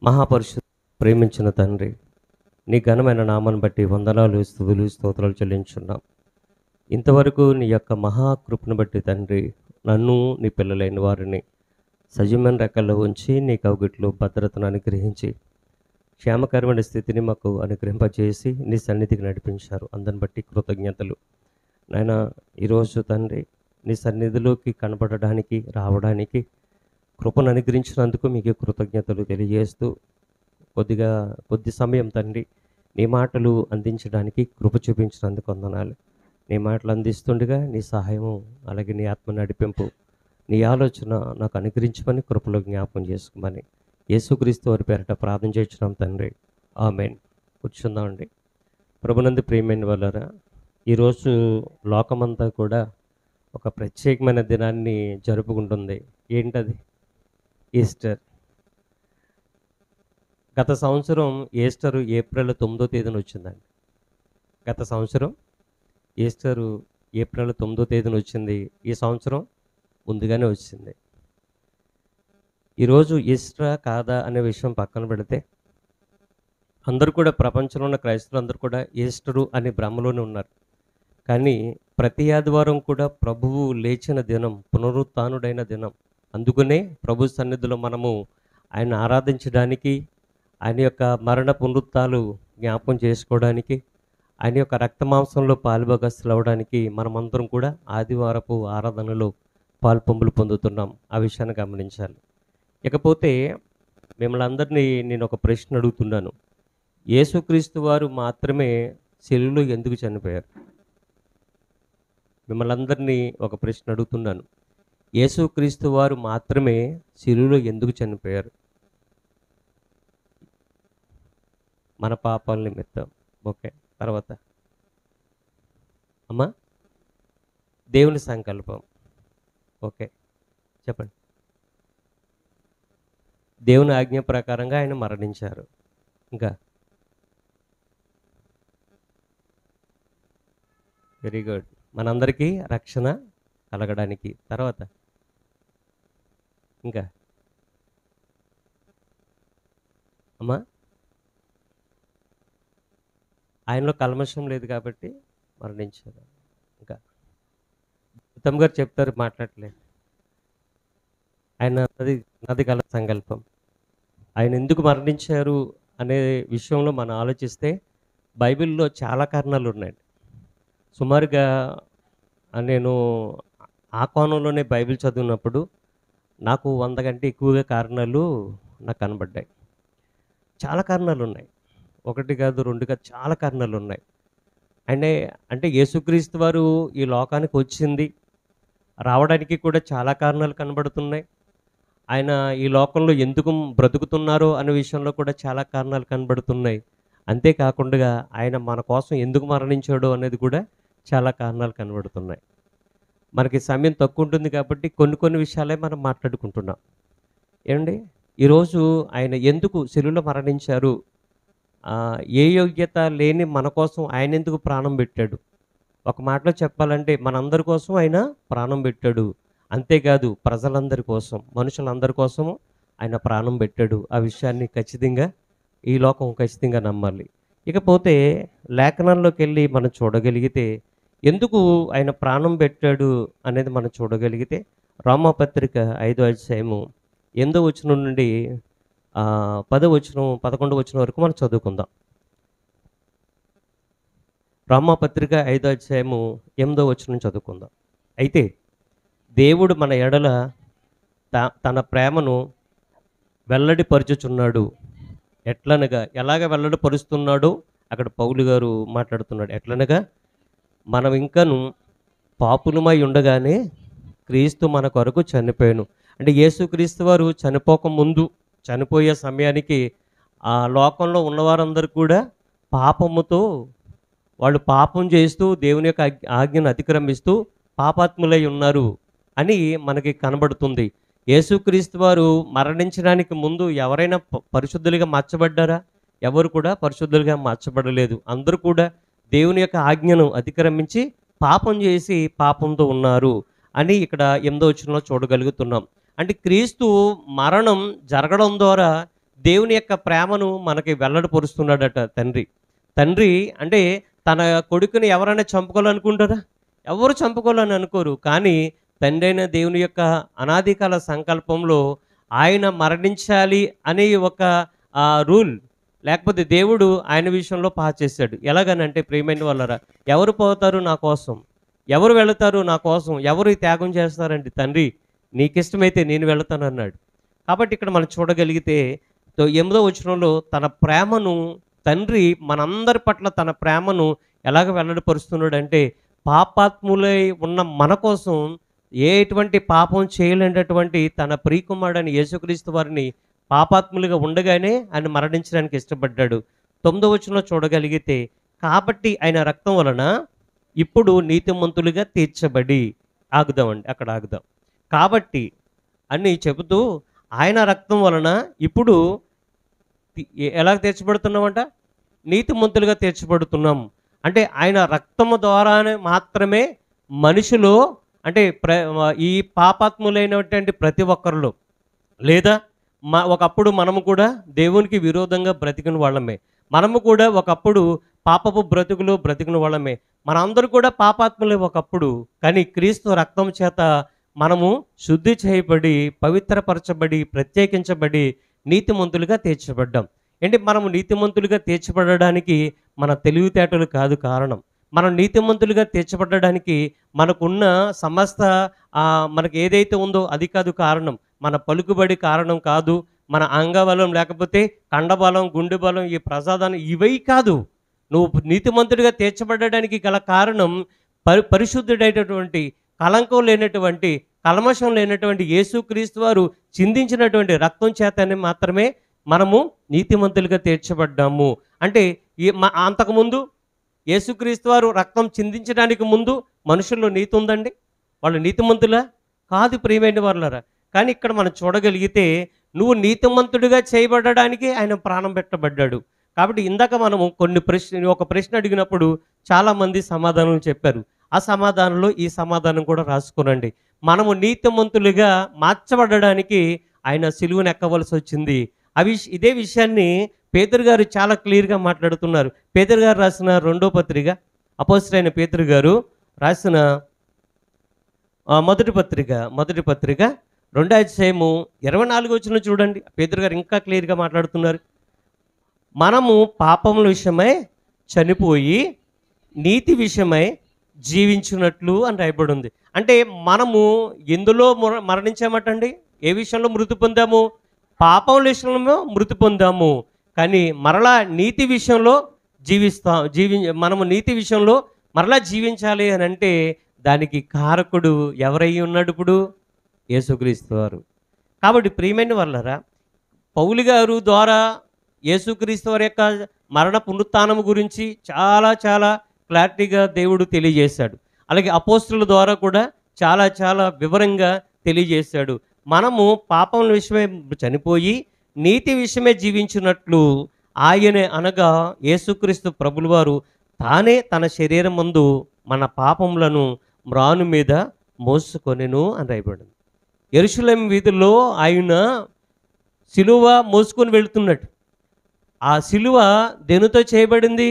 మహాపరిశుద్ధ ప్రేమించిన తండ్రి, నీ ఘనమైన నామాన్ని బట్టి వందనాలు, స్తుతులు, స్తోత్రాలు చెల్లించున్నాం. ఇంతవరకు నీ యొక్క మహాకృపను బట్టి తండ్రి, నన్ను నీ పిల్లలైన వారిని సజీవమైన రెక్కల్లో ఉంచి నీ కౌగిట్లో భద్రతను అనుగ్రహించి క్షేమకరమైన స్థితిని మాకు అనుగ్రహింపజేసి నీ సన్నిధికి నడిపించారు. అందరిని బట్టి కృతజ్ఞతలు. నాయన, ఈరోజు తండ్రి నీ సన్నిధిలోకి కనబడడానికి రావడానికి కృపను అనుగ్రహించినందుకు మీకు కృతజ్ఞతలు తెలియజేస్తూ కొద్ది సమయం తండ్రి నీ మాటలు అందించడానికి కృప చూపించినందుకు వందనాలు. నీ మాటలు అందిస్తుండగా నీ సహాయము, అలాగే నీ ఆత్మ నడిపింపు, నీ ఆలోచన నాకు అనుగ్రహించమని కృపలో జ్ఞాపకం చేసుకోమని యేసుక్రీస్తు వారి పేరట ప్రార్థన చేస్తున్నాం తండ్రి. ఆమేన్. కూర్చుందామండి. ప్రభునందు ప్రియమైన వాళ్ళారా, ఈరోజు లోకమంతా కూడా ఒక ప్రత్యేకమైన దినాన్ని జరుపుకుంటుంది. ఏంటది? ఈస్టర్. గత సంవత్సరం ఈస్టరు ఏప్రిల్ 9వ తేదీన వచ్చిందండి. గత సంవత్సరం ఈస్టరు ఏప్రిల్ 9వ తేదీన వచ్చింది. ఈ సంవత్సరం ముందుగానే వచ్చింది. ఈరోజు ఈస్టరా కాదా అనే విషయం పక్కన పెడితే అందరూ కూడా, ప్రపంచంలో ఉన్న క్రైస్తవులు అందరూ కూడా ఈస్టరు అనే భ్రమలోనే ఉన్నారు. కానీ ప్రతి ఆదివారం కూడా ప్రభువు లేచిన దినం, పునరుత్థానుడైన దినం. అందుకనే ప్రభు సన్నిధిలో మనము ఆయన ఆరాధించడానికి, ఆయన యొక్క మరణ పునరుత్థాలు జ్ఞాపకం చేసుకోవడానికి, ఆయన యొక్క రక్తమాంసంలో పాలుభాగస్తులు అవ్వడానికి మనమందరం కూడా ఆదివారపు ఆరాధనలో పాల్పొంపులు పొందుతున్నాం. ఆ విషయాన్ని గమనించాలి. ఇకపోతే మిమ్మల్ని అందరినీ నేను ఒక ప్రశ్న అడుగుతున్నాను. యేసుక్రీస్తు వారు మాత్రమే శిలువలో ఎందుకు చనిపోయారు? మిమ్మల్ని అందరినీ ఒక ప్రశ్న అడుగుతున్నాను. యేసుక్రీస్తు వారు మాత్రమే శిలువలో ఎందుకు చనిపోయారు? మన పాపాల నిమిత్తం. ఓకే. తర్వాత అమ్మా, దేవుని సంకల్పం. ఓకే, చెప్పండి. దేవుని ఆజ్ఞ ప్రకారంగా ఆయన మరణించారు. ఇంకా వెరీ గుడ్. మనందరికీ రక్షణ కలగడానికి. తర్వాత ఇంకా అమ్మా, ఆయనలో కల్మషం లేదు కాబట్టి మరణించారు. ఇంకా ఉత్తమ్ గారు చెప్తారు, మాట్లాడలేదు. ఆయన నది కల సంకల్పం. ఆయన ఎందుకు మరణించారు అనే విషయంలో మనం ఆలోచిస్తే బైబిల్లో చాలా కారణాలు ఉన్నాయి. సుమారుగా నేను ఆ కోణంలోనే బైబిల్ చదివినప్పుడు నాకు 100 కంటే ఎక్కువగా కారణాలు నాకు కనబడ్డాయి. చాలా కారణాలు ఉన్నాయి. 1 కాదు, 2 కాదు, చాలా కారణాలు ఉన్నాయి. అంటే యేసుక్రీస్తు వారు ఈ లోకానికి వచ్చింది, రావడానికి కూడా చాలా కారణాలు కనబడుతున్నాయి. ఆయన ఈ లోకంలో ఎందుకు బ్రతుకుతున్నారో అనే విషయంలో కూడా చాలా కారణాలు కనబడుతున్నాయి. అంతేకాకుండా ఆయన మన కోసం ఎందుకు మరణించాడో అనేది కూడా చాలా కారణాలు కనబడుతున్నాయి. మనకి సమయం తక్కువ ఉంటుంది కాబట్టి కొన్ని విషయాలే మనం మాట్లాడుకుంటున్నాం. ఏమండి, ఈరోజు ఆయన ఎందుకు శిలువలో మరణించారు? ఏ యోగ్యత లేని మన కోసం ఆయన ఎందుకు ప్రాణం పెట్టాడు? ఒక మాటలో చెప్పాలంటే మనందరి కోసం ఆయన ప్రాణం పెట్టాడు. అంతేకాదు, ప్రజలందరి కోసం, మనుషులందరి కోసము ఆయన ప్రాణం పెట్టాడు. ఆ విషయాన్ని ఖచ్చితంగా ఈ లోకం ఖచ్చితంగా నమ్మాలి. ఇకపోతే లేఖనంలోకి వెళ్ళి మనం చూడగలిగితే ఎందుకు ఆయన ప్రాణం పెట్టాడు అనేది మనం చూడగలిగితే రోమాపత్రిక 5వ అధ్యాయము 8వ వచనం నుండి 10వ వచనం 11వ వచనం వరకు మనం చదువుకుందాం. రోమాపత్రిక 5వ అధ్యాయము 8వ వచనం చదువుకుందాం. అయితే దేవుడు మన ఎడల తన ప్రేమను వెల్లడిపరుచుచున్నాడు. ఎట్లనగా, ఎలాగ వెల్లడిపరుస్తున్నాడో అక్కడ పౌలు గారు మాట్లాడుతున్నాడు. ఎట్లనగా, మనం ఇంకను పాపులమై ఉండగానే క్రీస్తు మన కొరకు చనిపోయాను. అంటే యేసుక్రీస్తు వారు చనిపోకముందు, చనిపోయే సమయానికి ఆ లోకంలో ఉన్నవారందరూ కూడా పాపముతో, వాళ్ళు పాపం చేస్తూ దేవుని యొక్క ఆజ్ఞను అతిక్రమిస్తూ పాపాత్ములై ఉన్నారు అని మనకి కనబడుతుంది. యేసుక్రీస్తు వారు మరణించడానికి ముందు ఎవరైనా పరిశుద్ధులుగా మార్చబడ్డారా? ఎవరు కూడా పరిశుద్ధులుగా మార్చబడలేదు. అందరూ కూడా దేవుని యొక్క ఆజ్ఞను అతిక్రమించి పాపం చేసి పాపంతో ఉన్నారు అని ఇక్కడ 8వ వచనంలో చూడగలుగుతున్నాం. అంటే క్రీస్తు మరణం జరగడం ద్వారా దేవుని యొక్క ప్రేమను మనకి వెల్లడిపరుస్తున్నాడట తండ్రి. తండ్రి అంటే తన కొడుకుని ఎవరైనా చంపుకోవాలనుకుంటారా? ఎవరు చంపుకోవాలని అనుకోరు. కానీ తండ్రి అయిన దేవుని యొక్క అనాది కాల సంకల్పంలో ఆయన మరణించాలి అనే ఒక రూల్, లేకపోతే దేవుడు ఆయన విషయంలో పాస్ చేశాడు. ఎలాగనంటే ప్రియమైన వాళ్ళరా, ఎవరు పోతారు నా కోసం, ఎవరు వెళతారు నా కోసం, ఎవరు ఈ త్యాగం చేస్తారంటే తండ్రి నీకిష్టమైతే నేను వెళతాను అన్నాడు. కాబట్టి ఇక్కడ మనం చూడగలిగితే 8వ వచనంలో తన ప్రేమను తండ్రి మనందరి పట్ల తన ప్రేమను ఎలాగ వెల్లడిపరుస్తున్నాడంటే, పాపాత్ములై ఉన్న మన కోసం ఎటువంటి పాపం చేయలేనటువంటి తన ప్రియకుమారుడైన యేసుక్రీస్తు వారిని పాపాత్ములుగా ఉండగానే ఆయన మరణించడానికి ఇష్టపడ్డాడు. 9వ వచనంలో చూడగలిగితే, కాబట్టి ఆయన రక్తం వలన ఇప్పుడు నీతిమంతులుగా తీర్చబడి, ఆగుదామండి అక్కడ ఆగుదాం. కాబట్టి అని చెబుతూ ఆయన రక్తం వలన ఇప్పుడు ఎలా తీర్చబడుతున్నామంట? నీతిమంతులుగా తీర్చబడుతున్నాం. అంటే ఆయన రక్తము ద్వారానే మాత్రమే మనిషిలో అంటే ఈ పాపాత్ములైనటువంటి ప్రతి ఒక్కరిలో, లేదా ఒకప్పుడు మనము కూడా దేవునికి విరోధంగా బ్రతికిన వాళ్ళమే, మనము కూడా ఒకప్పుడు పాపపు బ్రతుకులు బ్రతికిన వాళ్ళమే, మనందరూ కూడా పాపాత్ములే ఒకప్పుడు. కానీ క్రీస్తు రక్తం చేత మనము శుద్ధి చేయబడి, పవిత్రపరచబడి, ప్రత్యేకించబడి నీతిమంతులుగా తీర్చబడ్డాం. అంటే మనము నీతిమంతులుగా తీర్చబడడానికి మన తెలివితేటలు కాదు కారణం. మనం నీతిమంతులుగా తీర్చబడడానికి మనకున్న సమస్త మనకి ఏదైతే ఉందో అది కాదు కారణం. మన పలుకుబడి కారణం కాదు, మన అంగబలం లేకపోతే కండబలం, గుండె బలం, ఈ ప్రసాదాన్ని ఇవై కాదు. నువ్వు నీతిమంతుడిగా తీర్చబడడానికి గల కారణం పరిశుద్ధుడైనటువంటి, కలంకం లేనటువంటి, కల్మషం లేనటువంటి యేసుక్రీస్తు వారు చిందించినటువంటి రక్తం చేతనే మాత్రమే మనము నీతిమంతులుగా తీర్చబడ్డాము. అంటే అంతకుముందు యేసుక్రీస్తు వారు రక్తం చిందించడానికి ముందు మనుషుల్లో నీతి ఉందండి? వాళ్ళు నీతిమంతులా? కాదు ప్రియమైన వాళ్ళరా. కానీ ఇక్కడ మనం చూడగలిగితే నువ్వు నీతిమంతుడిగా చేయబడడానికి ఆయన ప్రాణం పెట్టబడ్డాడు. కాబట్టి ఇందాక మనము ఒక ప్రశ్న అడిగినప్పుడు చాలామంది సమాధానాలు చెప్పారు. ఆ సమాధానంలో ఈ సమాధానం కూడా రాసుకోనండి. మనము నీతిమంతులుగా మార్చబడడానికి ఆయన సిలువను ఎక్కవలసి వచ్చింది. ఇదే విషయాన్ని పేతురు గారు చాలా క్లియర్గా మాట్లాడుతున్నారు. పేతురు గారు రాసిన 2వ పత్రిక, అపోస్తలుడైన పేతురు గారు రాసిన మొదటి పత్రిక 2వ అధ్యాయము 24వ వచనం చూడండి. పేతురు గారు ఇంకా క్లియర్గా మాట్లాడుతున్నారు. మనము పాపముల విషయమై చనిపోయి నీతి విషయమై జీవించినట్లు అని రాయబడి ఉంది. అంటే మనము ఎందులో మరణించామటండి? ఏ విషయంలో మృతి పొందాము? పాపముల విషయంలో మృతి పొందాము. కానీ మరలా నీతి విషయంలో మనము నీతి విషయంలో మరలా జీవించాలి అని అంటే దానికి కారకుడు ఎవరై ఉన్నాడు? ఇప్పుడు యేసుక్రీస్తు వారు. కాబట్టి ప్రియమైన వాళ్ళరా, పౌలు గారు ద్వారా యేసుక్రీస్తు వారి యొక్క మరణ పునరుత్థానం గురించి చాలా చాలా క్లారిటీగా దేవుడు తెలియజేశాడు. అలాగే అపోస్తుల ద్వారా కూడా చాలా చాలా వివరంగా తెలియజేశాడు. మనము పాపం విషయమే చనిపోయి నీతి విషయమే జీవించినట్లు ఆయనే, అనగా యేసుక్రీస్తు ప్రభుల వారు తానే తన శరీరం ముందు మన పాపములను మ్రాను మీద మోసుకొనెను అని రాయబడింది. యెరూషలేము వీధుల్లో ఆయన సిలువ మోసుకొని వెళుతున్నాడు. ఆ సిలువ దేనితో చేయబడింది?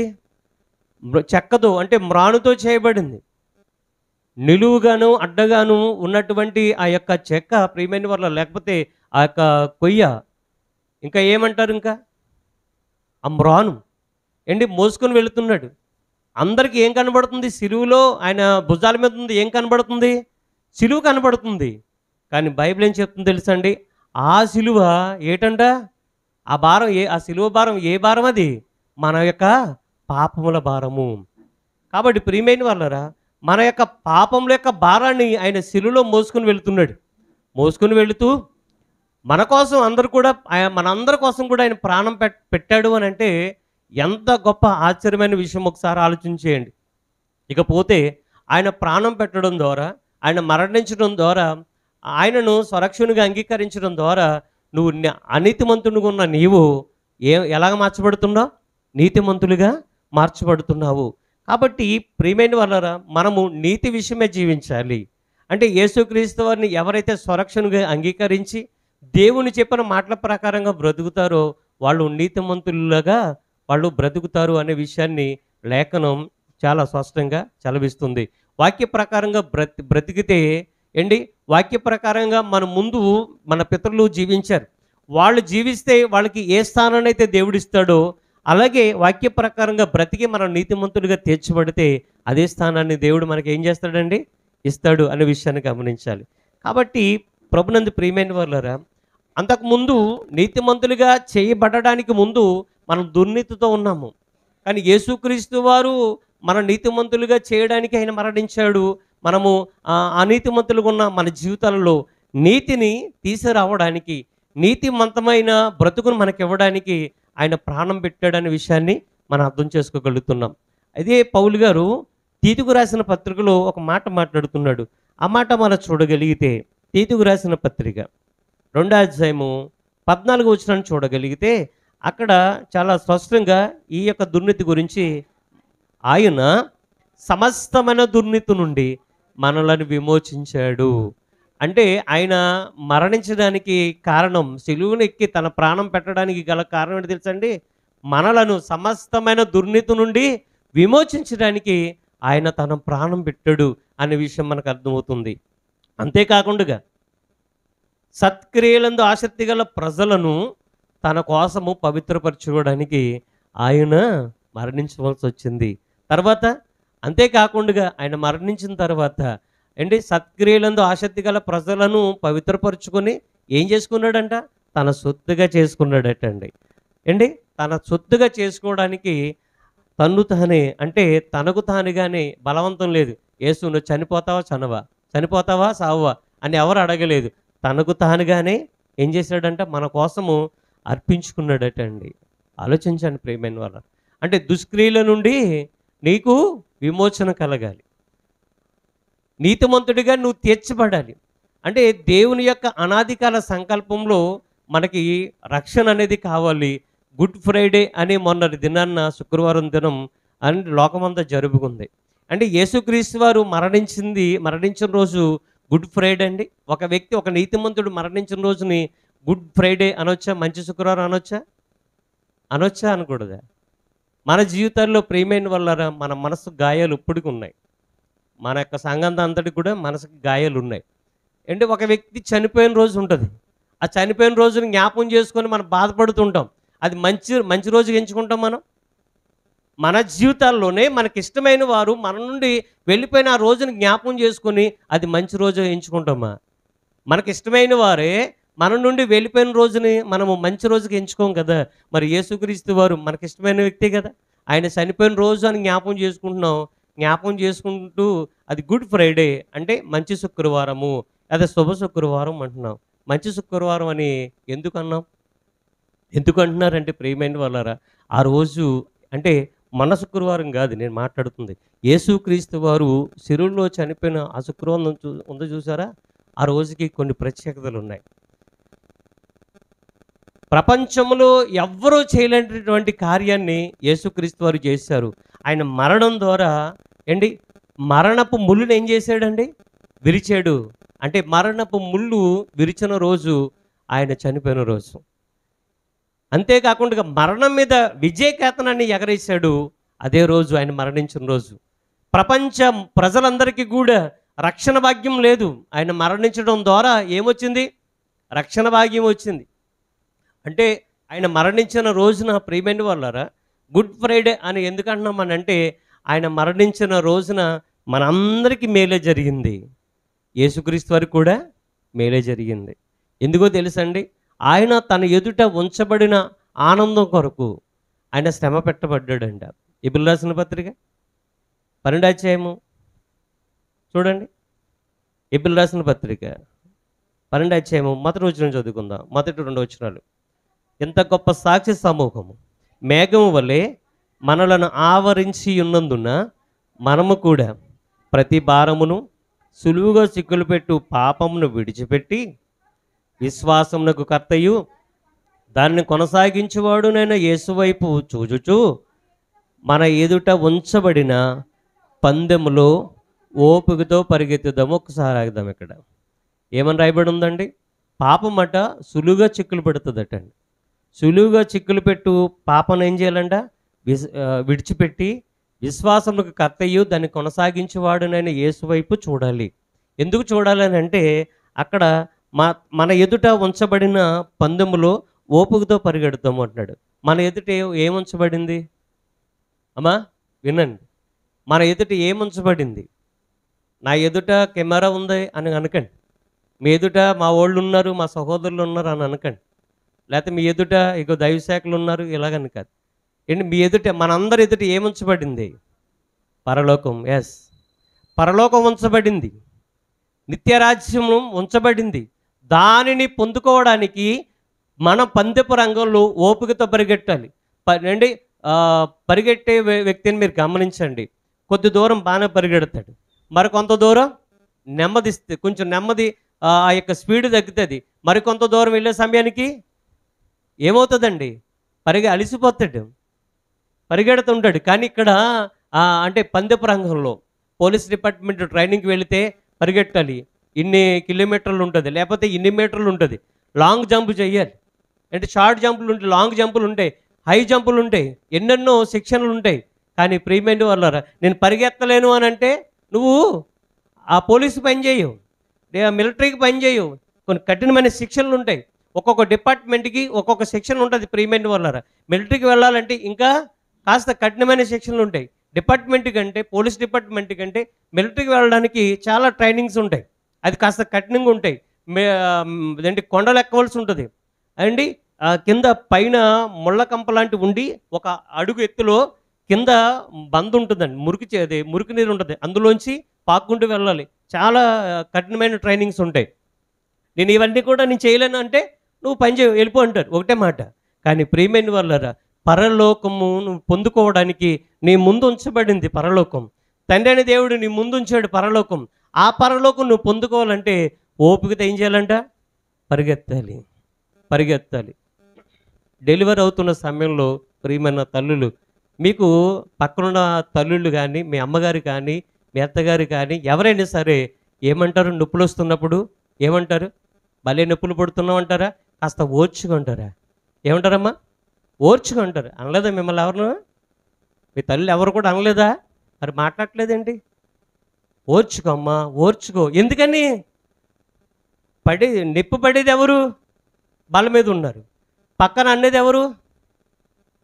చెక్కతో, అంటే మ్రానుతో చేయబడింది. నిలువుగాను అడ్డగాను ఉన్నటువంటి ఆ యొక్క చెక్క ప్రియమైన వాళ్ళ, లేకపోతే ఆ యొక్క కొయ్య, ఇంకా ఏమంటారు, ఇంకా ఆ మ్రాను ఏంటి మోసుకొని వెళుతున్నాడు. అందరికీ ఏం కనబడుతుంది? సిలువలో ఆయన భుజాల మీద ఉంది ఏం కనబడుతుంది? సిలువ కనబడుతుంది. కానీ బైబిల్ ఏం చెప్తుంది తెలుసండి? ఆ సిలువ ఏటంట? ఆ భారం ఆ సిలువ భారం ఏ భారం? అది మన యొక్క పాపముల భారము. కాబట్టి ప్రియమైన వాళ్ళరా, మన యొక్క పాపముల యొక్క భారాన్ని ఆయన సిలువలో మోసుకొని వెళుతున్నాడు. మోసుకొని వెళుతూ మన కోసం మనందరి కోసం కూడా ఆయన ప్రాణం పెట్టాడు అని అంటే ఎంత గొప్ప ఆశ్చర్యమైన విషయం ఒకసారి ఆలోచించేయండి. ఇకపోతే ఆయన ప్రాణం పెట్టడం ద్వారా, ఆయన మరణించడం ద్వారా, ఆయనను స్వరక్షణగా అంగీకరించడం ద్వారా నువ్వు అనీతిమంతునిగా ఉన్న నీవు ఎలాగ మార్చబడుతున్నావు? నీతిమంతులుగా మార్చబడుతున్నావు. కాబట్టి ప్రియమైన వాళ్ళరా, మనము నీతి విషయమే జీవించాలి. అంటే యేసుక్రీస్తు వారిని ఎవరైతే స్వరక్షణగా అంగీకరించి దేవుని చెప్పిన మాటల ప్రకారంగా బ్రతుకుతారో వాళ్ళు నీతిమంతులుగా వాళ్ళు బ్రతుకుతారు అనే విషయాన్ని లేఖనం చాలా స్పష్టంగా చలవిస్తుంది. వాక్య ప్రకారంగా బ్రతికితే ఏంటి, వాక్య ప్రకారంగా మన ముందు మన పితరులు జీవించారు. వాళ్ళు జీవిస్తే వాళ్ళకి ఏ స్థానాన్ని అయితే దేవుడిస్తాడో, అలాగే వాక్య ప్రకారంగా బ్రతికి మనం నీతిమంతులుగా తీర్చబడితే అదే స్థానాన్ని దేవుడు మనకి ఏం చేస్తాడండి, ఇస్తాడు అనే విషయాన్ని గమనించాలి. కాబట్టి ప్రభునందు ప్రియమైన వాళ్ళారా, అంతకుముందు నీతిమంతులుగా చేయబడడానికి ముందు మనం దుర్నీతితో ఉన్నాము. కానీ యేసుక్రీస్తు వారు మన నీతిమంతులుగా చేయడానికి ఆయన మరణించాడు. మనము అనీతిమంతులుగా ఉన్న మన జీవితాలలో నీతిని తీసుకురావడానికి, నీతిమంతమైన బ్రతుకును మనకి ఇవ్వడానికి ఆయన ప్రాణం పెట్టాడనే విషయాన్ని మనం అర్థం చేసుకోగలుగుతున్నాం. అదే పౌలు గారు తీతుకు రాసిన పత్రికలో ఒక మాట మాట్లాడుతున్నాడు. ఆ మాట మనం చూడగలిగితే తీతుకు రాసిన పత్రిక 2వ అధ్యాయము 14వ వచనాన్ని చూడగలిగితే అక్కడ చాలా స్పష్టంగా ఈ యొక్క దుర్నీతి గురించి, ఆయన సమస్తమైన దుర్నీతి నుండి మనలను విమోచించాడు. అంటే ఆయన మరణించడానికి కారణం, సిలువను ఎక్కి తన ప్రాణం పెట్టడానికి గల కారణం ఏంటి తెలుసండి? మనలను సమస్తమైన దుర్నీతి నుండి విమోచించడానికి ఆయన తన ప్రాణం పెట్టాడు అనే విషయం మనకు అర్థమవుతుంది. అంతేకాకుండా సత్క్రియలందు ఆసక్తి గల ప్రజలను తన కోసము పవిత్రపరచుకోవడానికి ఆయన మరణించవలసి వచ్చింది. తర్వాత అంతేకాకుండా ఆయన మరణించిన తర్వాత సత్క్రియలందు ఆసక్తి గల ప్రజలను పవిత్రపరుచుకొని ఏం చేసుకున్నాడంట? తన సొత్తుగా చేసుకున్నాడటండి. తన సొత్తుగా చేసుకోవడానికి తన్ను తానే, తనకు తానుగానే బలవంతం లేదు. యేసు నువ్వు చనిపోతావా చనవా, చనిపోతావా సావా అని ఎవరు అడగలేదు. తనకు తానుగానే ఏం చేశాడంట? మన కోసము అర్పించుకున్నాడటండి. ఆలోచించండి ప్రియమైన వాళ్ళ. దుష్క్రియల నుండి నీకు విమోచన కలగాలి, నీతిమంతుడిగా నువ్వు తీర్చబడాలి. దేవుని యొక్క అనాదికాల సంకల్పంలో మనకి రక్షణ అనేది కావాలి. గుడ్ ఫ్రైడే అని మొన్నటి దినాన్న శుక్రవారం దినం లోకమంతా జరుపుకుంది. యేసుక్రీస్తు వారు మరణించిన రోజు గుడ్ ఫ్రైడే అండి. ఒక వ్యక్తి, ఒక నీతిమంతుడు మరణించిన రోజుని గుడ్ ఫ్రైడే అనొచ్చా? మంచి శుక్రవారం అనొచ్చా? అనకూడదా? మన జీవితాల్లో ప్రియమైన వల్ల మన మనసు గాయాలు ఇప్పటికి ఉన్నాయి. మన యొక్క సంఘం అంతటికి కూడా మనసుకి గాయాలు ఉన్నాయి. ఒక వ్యక్తి చనిపోయిన రోజు ఉంటుంది. ఆ చనిపోయిన రోజుని జ్ఞాపకం చేసుకొని మనం బాధపడుతుంటాం. అది మంచి రోజుగా ఎంచుకుంటాం మనం. మన జీవితాల్లోనే మనకిష్టమైన వారు మన నుండి వెళ్ళిపోయిన ఆ రోజుని జ్ఞాపకం చేసుకొని అది మంచి రోజు ఎంచుకుంటామా? మనకిష్టమైన వారే మన నుండి వెళ్ళిపోయిన రోజుని మనము మంచి రోజుకి ఎంచుకోం కదా. మరి యేసుక్రీస్తు వారు మనకిష్టమైన వ్యక్తి కదా. ఆయన చనిపోయిన రోజు అని జ్ఞాపకం చేసుకుంటున్నాం. జ్ఞాపకం చేసుకుంటూ అది గుడ్ ఫ్రైడే మంచి శుక్రవారము, అదే శుభ శుక్రవారం అంటున్నాం. మంచి శుక్రవారం అని ఎందుకు అంటున్నారంటే ప్రియమైన వాళ్ళారా, ఆ రోజు మన శుక్రవారం కాదు నేను మాట్లాడుతుంది. యేసుక్రీస్తు వారు శిలువలో చనిపోయిన ఆ శుక్రవారం ఉందో చూసారా, ఆ రోజుకి కొన్ని ప్రత్యేకతలు ఉన్నాయి. ప్రపంచంలో ఎవ్వరూ చేయలేనటువంటి కార్యాన్ని యేసుక్రీస్తు వారు చేశారు. ఆయన మరణం ద్వారా మరణపు ముళ్ళుని ఏం చేశాడండి? విరిచాడు. మరణపు ముళ్ళు విరిచిన రోజు ఆయన చనిపోయిన రోజు. అంతేకాకుండా మరణం మీద విజయకేతనాన్ని ఎగరేశాడు. అదే రోజు ఆయన మరణించిన రోజు. ప్రపంచ ప్రజలందరికీ కూడా రక్షణ భాగ్యం లేదు. ఆయన మరణించడం ద్వారా ఏమొచ్చింది? రక్షణ భాగ్యం వచ్చింది. ఆయన మరణించిన రోజున ప్రియమైన వాళ్ళారా, గుడ్ ఫ్రైడే అని ఎందుకు అంటున్నామనంటే ఆయన మరణించిన రోజున మనందరికీ మేలే జరిగింది. యేసుక్రీస్తు వారికి కూడా మేలే జరిగింది. ఎందుకో తెలుసండి? ఆయన తన ఎదుట ఉంచబడిన ఆనందం కొరకు ఆయన శ్రమ పెట్టబడ్డాడంట. హెబ్రీయులకు రాసిన పత్రిక 12వ అధ్యాయము చూడండి. హెబ్రీయులకు రాసిన పత్రిక 12వ అధ్యాయము మొదటి వచనం చదువుకుందాం. మొదటి 2 వచనాలు. ఎంత గొప్ప సాక్షి సమూహము మేఘము వలె మనలను ఆవరించి ఉన్నందున మనము కూడా ప్రతి భారమును సులువుగా చిక్కులు పెట్టు పాపమును విడిచిపెట్టి విశ్వాసమునకు కర్తయు దాన్ని కొనసాగించువాడునైన యేసు వైపు చూచుచు మన ఎదుట ఉంచబడిన పందెములో ఓపికతో పరిగెత్తుదాము. ఒకసారి ఆగుదాం. ఇక్కడ ఏమని రాయబడి ఉందండి? పాపమట సులువుగా చిక్కులు పెడుతుందటండి. సులువుగా చిక్కులు పెట్టు పాపను ఏం చేయాలంట? విడిచిపెట్టి విశ్వాసములకు కర్తయు దాన్ని కొనసాగించేవాడునైన యేసు వైపు చూడాలి. ఎందుకు చూడాలని అంటే అక్కడ మన ఎదుట ఉంచబడిన పందెములో ఓపికతో పరిగెడతాము అంటున్నాడు. మన ఎదుట ఏముంచబడింది అమ్మా? వినండి, మన ఎదుట ఏముంచబడింది? నా ఎదుట కెమెరా ఉంది అని అనకండి. మీ ఎదుట మా వాళ్ళు ఉన్నారు, మా సహోదరులు ఉన్నారు అని అనకండి. లేకపోతే మీ ఎదుట ఇగో దైవశాఖలు ఉన్నారు ఇలాగని కాదు. ఏంటి మీ ఎదుట, మనందరి ఎదుట ఏముంచబడింది? పరలోకం. ఎస్, పరలోకం ఉంచబడింది, నిత్యరాజ్యము ఉంచబడింది. దానిని పొందుకోవడానికి మన పందెపు రంగంలో ఓపికతో పరిగెట్టాలి. అండి, పరిగెట్టే వ్యక్తిని మీరు గమనించండి. కొద్ది దూరం బాగానే పరిగెడతాడు, మరికొంత దూరం నెమ్మదిస్తే కొంచెం నెమ్మది ఆ యొక్క స్పీడ్ తగ్గుతుంది. మరికొంత దూరం వెళ్ళే సమయానికి ఏమవుతుందండి? అలిసిపోతాడు, పరిగెడుతుంటాడు. కానీ ఇక్కడ అంటే పందెపు రంగంలో పోలీస్ డిపార్ట్మెంట్ ట్రైనింగ్కి వెళితే పరిగెట్టాలి, ఇన్ని కిలోమీటర్లు ఉంటుంది, లేకపోతే ఇన్ని మీటర్లు ఉంటుంది. లాంగ్ జంప్ చేయాలి అంటే షార్ట్ జంపులు ఉంటాయి, లాంగ్ జంపులు ఉంటాయి, హై జంపులు ఉంటాయి, ఎన్నెన్నో సెక్షన్లు ఉంటాయి. కానీ ప్రియమైన వాళ్ళారా, నేను పరిగెత్తలేను అని అంటే నువ్వు ఆ పోలీసు పని చేయవు, మిలిటరీకి పని చేయవు. కొన్ని కఠినమైన శిక్షణలు ఉంటాయి, ఒక్కొక్క డిపార్ట్మెంట్కి ఒక్కొక్క సెక్షన్ ఉంటుంది. ప్రియమైన వాళ్ళారా, మిలిటరీకి వెళ్ళాలంటే ఇంకా కాస్త కఠినమైన సెక్షన్లు ఉంటాయి. డిపార్ట్మెంట్ కంటే, పోలీస్ డిపార్ట్మెంట్ కంటే మిలిటరీకి వెళ్ళడానికి చాలా ట్రైనింగ్స్ ఉంటాయి, అది కాస్త కఠినంగా ఉంటాయి. ఏంటి కొండలు ఎక్కవలసి ఉంటుంది అండి. కింద పైన ముళ్ళ కంప లాంటివి ఉండి ఒక అడుగు ఎత్తులో కింద బంద్ ఉంటుందండి, మురికి నీరు ఉంటుంది, అందులోంచి పాక్కుంటూ వెళ్ళాలి. చాలా కఠినమైన ట్రైనింగ్స్ ఉంటాయి. నేను ఇవన్నీ కూడా నేను చేయలేను అంటే నువ్వు పని చేయ వెళ్ళిపో అంటారు, ఒకటే మాట. కానీ ప్రియమైన వాళ్ళరా, పరలోకము నువ్వు పొందుకోవడానికి నీ ముందు ఉంచబడింది పరలోకం. తండ్రి అనే దేవుడు నీ ముందు ఉంచాడు పరలోకం. ఆ పరలోకం నువ్వు పొందుకోవాలంటే ఓపికతో ఏం చేయాలంట? పరిగెత్తాలి. డెలివరీ అవుతున్న సమయంలో ప్రియమైన తల్లులు, మీకు పక్కనున్న తల్లుళ్ళు కానీ, మీ అమ్మగారు కానీ, మీ అత్తగారు కానీ ఎవరైనా సరే ఏమంటారు? నొప్పులు వస్తున్నప్పుడు ఏమంటారు? భలే నొప్పులు పడుతున్నావు అంటారా? కాస్త ఓర్చుకుంటారా? ఏమంటారమ్మా? ఓర్చుకుంటారు. అనలేదా మిమ్మల్ని ఎవరు? మీ తల్లి ఎవరు కూడా అనలేదా? మరి మాట్లాడలేదేంటి? ఓర్చుకో అమ్మా, ఓర్చుకో. ఎందుకని? నొప్పి పడేది ఎవరు? బల మీద ఉన్నారు. పక్కన అనేది ఎవరు?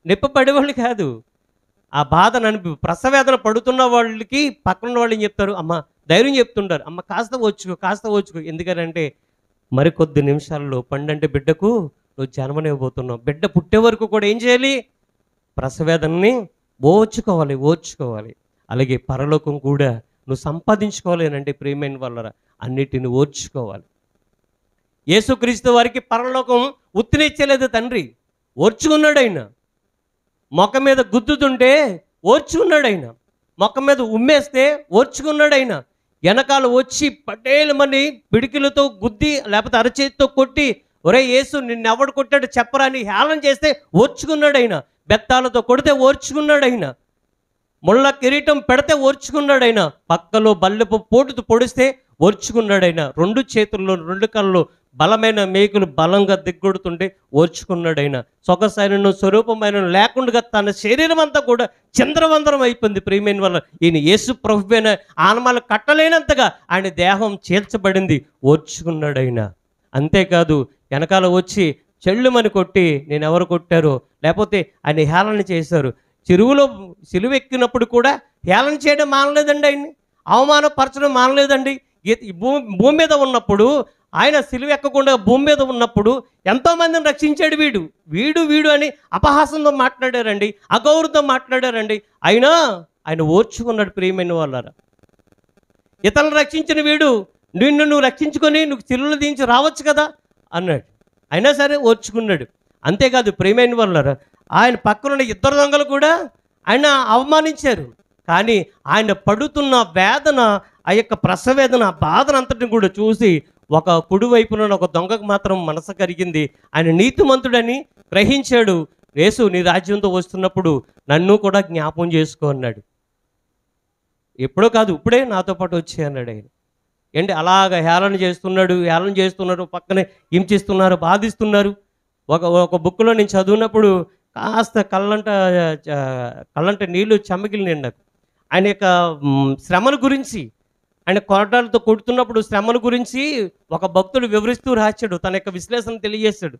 నొప్పి పడేవాళ్ళు కాదు. ఆ బాధను ప్రసవేదన పడుతున్న వాళ్ళకి పక్కన వాళ్ళు ఏం చెప్తారు? అమ్మ ధైర్యం చెప్తుంటారు, అమ్మ కాస్త ఓర్చుకో. ఎందుకనంటే మరికొద్ది నిమిషాల్లో పండంటే బిడ్డకు నువ్వు జన్మనివ్వబోతున్నావు. బిడ్డ పుట్టే వరకు కూడా ఏం చేయాలి? ప్రసవేదనని ఓర్చుకోవాలి. అలాగే పరలోకం కూడా నువ్వు సంపాదించుకోవాలి అంటే ప్రియమైన వాళ్ళరా అన్నిటిని ఓర్చుకోవాలి. యేసుక్రీస్తు వారికి పరలోకం ఉత్తినిచ్చలేదు తండ్రి, ఓర్చుకున్నాడు ఆయన. మొక్క మీద గుద్దుతుంటే ఓర్చుకున్నాడు ఆయన, మొక్క మీద ఉమ్మేస్తే ఓర్చుకున్నాడు ఆయన. వెనకాల వచ్చి పటేలమని పిడికిలతో గుద్ది లేకపోతే అరచేతితో కొట్టి, ఒరే యేసు నిన్నెవడు కొట్టాడు చెప్పరా అని హేళన చేస్తే ఓర్చుకున్నాడు ఆయన. బెత్తాలతో కొడితే ఓర్చుకున్నాడు ఆయన. ముళ్ళ కిరీటం పెడితే ఓర్చుకున్నాడు ఆయన. పక్కలో బల్లెపు పోటుతో పొడిస్తే ఓర్చుకున్నాడు ఆయన. 2 చేతుల్లో 2 కళ్ళు బలమైన మేకులు బలంగా దిగ్గొడుతుంటే ఓర్చుకున్నాడు ఆయన. సొగసైనను స్వరూపమైన లేకుండా తన శరీరం అంతా కూడా చంద్రవందరం అయిపోయింది. ప్రియమైన వల్ల ఈయన యేసు ప్రభువైన ఆనమాలు కట్టలేనంతగా ఆయన దేహం చీల్చబడింది, ఓర్చుకున్నాడు ఆయన. అంతేకాదు వెనకాల వచ్చి చెళ్ళుమని కొట్టి నేను ఎవరు కొట్టారో లేకపోతే ఆయన హేళన చేశారు. చెరువులో సిలువెక్కినప్పుడు కూడా హేళన చేయడం మానలేదండి, ఆయన్ని అవమానపరచడం మానలేదండి. భూమి మీద ఉన్నప్పుడు ఆయన సిలువ ఎక్కకుండా భూమి మీద ఉన్నప్పుడు ఎంతోమందిని రక్షించాడు. వీడు అని అపహాసంతో మాట్లాడారండి, అగౌరవంతో మాట్లాడారండి. అయినా ఆయన ఓర్చుకున్నాడు. ప్రియమైన వాళ్ళారా, ఇతరులను రక్షించిన వీడు నువ్వు రక్షించుకొని నువ్వు సిలువలో దించి రావచ్చు కదా అన్నాడు. అయినా సరే ఓర్చుకున్నాడు. అంతేకాదు ప్రియమైన వాళ్ళారా, ఆయన పక్కనున్న 2 దొంగలు కూడా ఆయన అవమానించారు. కానీ ఆయన పడుతున్న వేదన, ఆ యొక్క ప్రసవేదన, ఆ బాధను అంతటిని కూడా చూసి ఒక కుడి వైపున ఒక దొంగకు మాత్రం మనసు కరిగింది. ఆయన నీతిమంతుడని గ్రహించాడు. యేసు నీ రాజ్యంతో వస్తున్నప్పుడు నన్ను కూడా జ్ఞాపం చేసుకో అన్నాడు. ఎప్పుడో కాదు, ఇప్పుడే నాతో పాటు వచ్చి అన్నాడు ఆయన. ఏంటి అలాగ హేళన చేస్తున్నారు, పక్కనే హింసిస్తున్నారు, బాధిస్తున్నారు. ఒక ఒక బుక్లో నేను చదివినప్పుడు కాస్త కళ్ళంట నీళ్ళు చెమ్మగిలినాయి నాకు. ఆయన యొక్క శ్రమల గురించి, ఆయన కొరడాలతో కొడుతున్నప్పుడు శ్రమల గురించి ఒక భక్తుడు వివరిస్తూ రాశాడు, తన యొక్క విశ్లేషణ తెలియజేశాడు.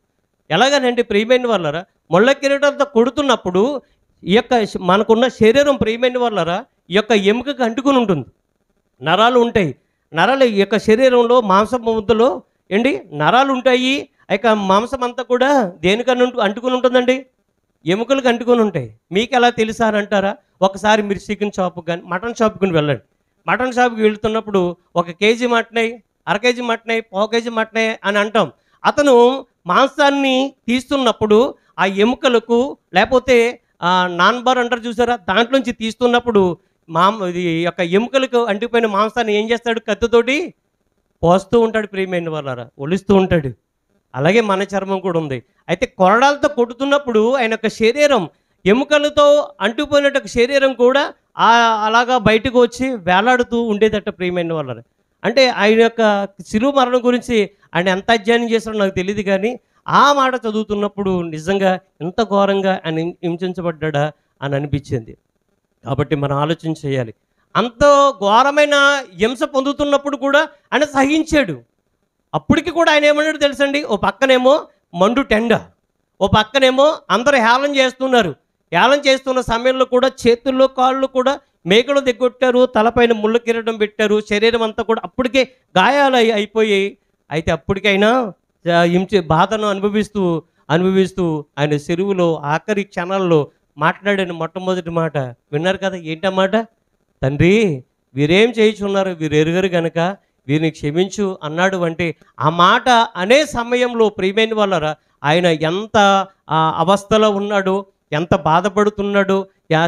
ఎలాగనంటే ప్రియమైన వాళ్ళరా, ముళ్ళ కిరీటంతో కొడుతున్నప్పుడు ఈ యొక్క మనకున్న శరీరం ప్రియమైన వాళ్ళరా ఈ యొక్క ఎముకకు అంటుకుని ఉంటుంది, నరాలు ఉంటాయి. నరాలు ఈ యొక్క శరీరంలో మాంసం ముద్దలో ఏంటి నరాలు ఉంటాయి. ఆ యొక్క మాంసం అంతా కూడా దేనికన్నా అంటుకుని ఉంటుందండి, ఎముకలకు అంటుకొని ఉంటాయి. మీకు ఎలా తెలుసా అని అంటారా? ఒకసారి మీరు చికెన్ షాప్కి కానీ మటన్ షాప్కి వెళ్ళండి. మటన్ షాప్కి వెళ్తున్నప్పుడు 1 కేజీ మటనై, 1/2 కేజీ మటనై, 1/4 కేజీ మటనై అని అంటాం. అతను మాంసాన్ని తీస్తున్నప్పుడు ఆ ఎముకలకు లేకపోతే నాన్బార్ అంటారు చూసారా, దాంట్లోంచి తీస్తున్నప్పుడు ఇది యొక్క ఎముకలకు అంటిపోయిన మాంసాన్ని ఏం చేస్తాడు? కత్తితోటి పోస్తూ ఉంటాడు ప్రియమైన వాళ్ళారా, ఒలుస్తూ ఉంటాడు. అలాగే మన చర్మం కూడా ఉంది. అయితే కొరడాలతో కొడుతున్నప్పుడు ఆయన యొక్క శరీరం ఎముకలతో అంటుపోయినట్టు శరీరం కూడా అలాగా బయటకు వచ్చి వేలాడుతూ ఉండేదట ప్రియమైన వాళ్ళారా. అంటే ఆయన యొక్క శిలువ మరణం గురించి ఆయన ఎంత అధ్యయనం చేశాడో నాకు తెలియదు, కానీ ఆ మాట చదువుతున్నప్పుడు నిజంగా ఎంత ఘోరంగా ఆయన హింసించబడ్డా అని అనిపించింది. కాబట్టి మనం ఆలోచన చేయాలి. అంత ఘోరమైన హింస పొందుతున్నప్పుడు కూడా ఆయన సహించాడు. అప్పటికి కూడా ఆయన ఏమన్నాడు తెలుసండి, ఓ పక్కనేమో మండు టెండ, ఓ పక్కనేమో అందరూ హేళన చేస్తున్నారు. హేళన చేస్తున్న సమయంలో కూడా చేతుల్లో కాళ్ళు కూడా మేకలు దిగ్గొట్టారు, తలపైన ముళ్ళ కిరీటం పెట్టారు, శరీరం అంతా కూడా అప్పటికే గాయాలు అయిపోయాయి. అయితే అప్పటికైనా బాధను అనుభవిస్తూ ఆయన చెరువులో ఆఖరి క్షణాల్లో మాట్లాడిన మొట్టమొదటి మాట విన్నారు కదా. ఏంటన్నమాట? తండ్రి, వీరేం చేయుచున్నారు, వీరు ఎరుగరు గనక వీరిని క్షమించు అన్నాడు. అంటే ఆ మాట అనే సమయంలో ప్రియమైన వాళ్ళరా ఆయన ఎంత అవస్థలో ఉన్నాడో, ఎంత బాధపడుతున్నాడో,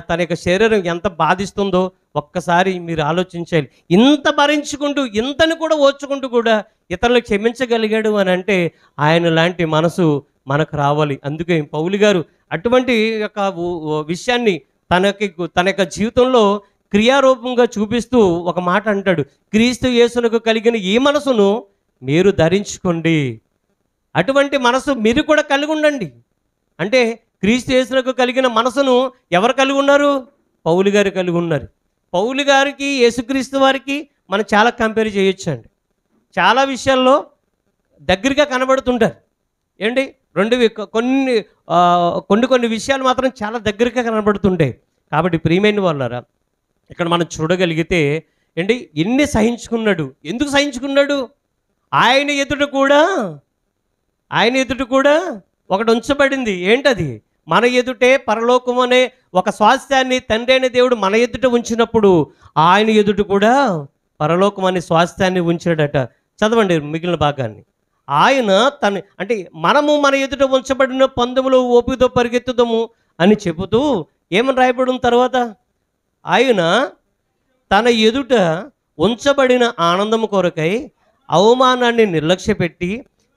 తన యొక్క శరీరం ఎంత బాధిస్తుందో ఒక్కసారి మీరు ఆలోచించాలి. ఇంత భరించుకుంటూ, ఇంతని కూడా ఓర్చుకుంటూ కూడా ఇతరులు క్షమించగలిగాడు అని అంటే ఆయన లాంటి మనసు మనకు రావాలి. అందుకే పౌలు గారు అటువంటి యొక్క విషయాన్ని తన యొక్క జీవితంలో క్రియారూపంగా చూపిస్తూ ఒక మాట అంటాడు, క్రీస్తు యేసునకు కలిగిన ఈ మనసును మీరు ధరించుకోండి. అటువంటి మనసు మీరు కూడా కలిగి ఉండండి. అంటే క్రీస్తు యేసునకు కలిగిన మనసును ఎవరు కలిగి ఉన్నారు? పౌలు గారు కలిగి ఉన్నారు. పౌలు గారికి యేసుక్రీస్తు వారికి మనం చాలా కంపేర్ చేయొచ్చు అండి. చాలా విషయాల్లో దగ్గరగా కనబడుతుంటారు ఏంటి, కొన్ని విషయాలు మాత్రం చాలా దగ్గరగా కనబడుతుంటాయి. కాబట్టి ప్రియమైన వాళ్ళారా, ఇక్కడ మనం చూడగలిగితే ఏంటి ఎన్ని సహించుకున్నాడు. ఎందుకు సహించుకున్నాడు? ఆయన ఎదుట కూడా ఒకటి ఉంచబడింది. ఏంటది? మన ఎదుటే పరలోకం అనే ఒక స్వాస్థ్యాన్ని తండ్రి అయిన దేవుడు మన ఎదుట ఉంచినప్పుడు ఆయన ఎదుట కూడా పరలోకం అనే స్వాస్థ్యాన్ని ఉంచాడట. చదవండి మిగిలిన భాగాన్ని. ఆయన అంటే మనము మన ఎదుట ఉంచబడిన పందెములో ఓపికతో పరిగెత్తుదాము అని చెబుతూ ఏమని రాయబడిన తర్వాత, ఆయన తన ఎదుట ఉంచబడిన ఆనందము కొరకై అవమానాన్ని నిర్లక్ష్యపెట్టి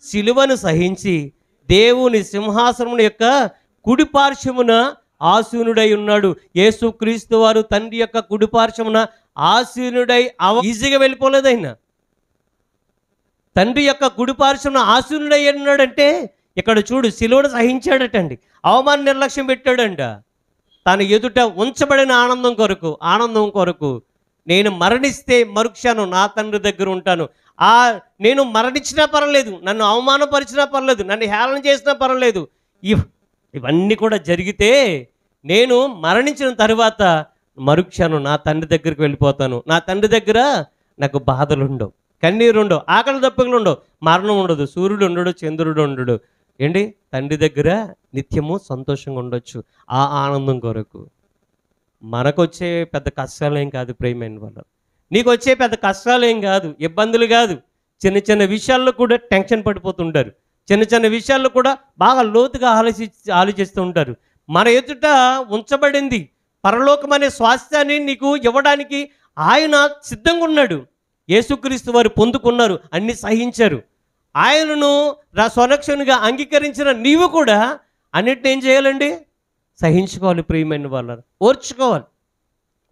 సిలువను సహించి దేవుని సింహాసనం యొక్క కుడిపార్శ్వమున ఆసీనుడై ఉన్నాడు. యేసుక్రీస్తు వారు తండ్రి యొక్క కుడిపార్శ్వమున ఆసీనుడై ఈజీగా వెళ్ళిపోలేదు. ఆయన తండ్రి యొక్క కుడిపార్శ్వమున ఆసీనుడై ఉన్నాడంటే ఇక్కడ చూడు, సిలువను సహించాడటండి, అవమాన నిర్లక్ష్యం పెట్టాడంట. తన ఎదుట ఉంచబడిన ఆనందం కొరకు నేను మరణిస్తే మరుక్షణం నా తండ్రి దగ్గర ఉంటాను. నేను మరణించినా పర్లేదు, నన్ను అవమానపరిచినా పర్లేదు, నన్ను హేళన చేసినా పర్లేదు, ఇవన్నీ కూడా జరిగితే నేను మరణించిన తర్వాత మరుక్షణం నా తండ్రి దగ్గరికి వెళ్ళిపోతాను. నా తండ్రి దగ్గర నాకు బాధలు ఉండవు, కన్నీరు ఉండవు, ఆకలి దప్పులు ఉండవు, మరణం ఉండదు, సూర్యుడు ఉండడు, చంద్రుడు ఉండడు. ఏంటి? తండ్రి దగ్గర నిత్యము సంతోషంగా ఉండొచ్చు. ఆ ఆనందం కొరకు మనకు వచ్చే పెద్ద కష్టాలేం కాదు ప్రియమైన వాళ్ళు, నీకు వచ్చే పెద్ద కష్టాలేం కాదు, ఇబ్బందులు కాదు. చిన్న విషయాల్లో కూడా టెన్షన్ పడిపోతుంటారు, చిన్న విషయాల్లో కూడా బాగా లోతుగా ఆలోచిస్తూ ఉంటారు. మన ఎదుట ఉంచబడింది పరలోకం అనే స్వాస్థ్యాన్ని నీకు ఇవ్వడానికి ఆయన సిద్ధంగా ఉన్నాడు. యేసుక్రీస్తు వారు పొందుకున్నారు, అన్ని సహించారు. ఆయనను స్వరక్షణగా అంగీకరించిన నీవు కూడా అన్నిటిని ఏం చేయాలండి? సహించుకోవాలి ప్రియమైన వాళ్ళని,